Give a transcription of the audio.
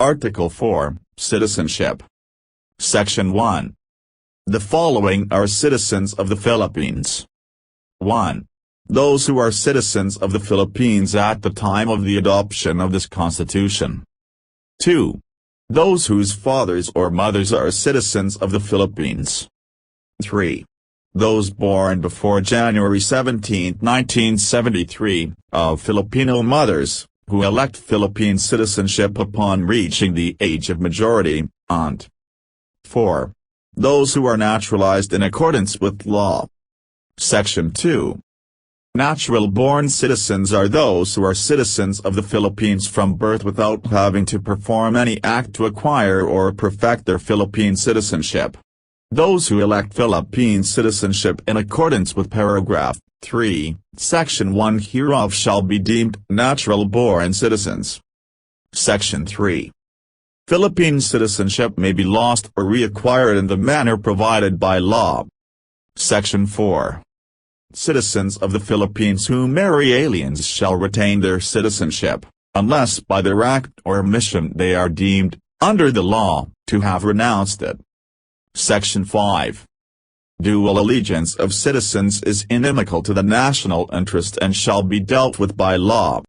Article 4, Citizenship. Section 1. The following are citizens of the Philippines. 1. Those who are citizens of the Philippines at the time of the adoption of this Constitution. 2. Those whose fathers or mothers are citizens of the Philippines. 3. Those born before January 17, 1973, of Filipino mothers, who elect Philippine citizenship upon reaching the age of majority, and 4. Those who are naturalized in accordance with law. Section 2. Natural-born citizens are those who are citizens of the Philippines from birth without having to perform any act to acquire or perfect their Philippine citizenship. Those who elect Philippine citizenship in accordance with paragraph 3, section 1 hereof shall be deemed natural-born citizens. Section 3. Philippine citizenship may be lost or reacquired in the manner provided by law. Section 4. Citizens of the Philippines who marry aliens shall retain their citizenship, unless by their act or omission they are deemed, under the law, to have renounced it. Section 5. Dual allegiance of citizens is inimical to the national interest and shall be dealt with by law.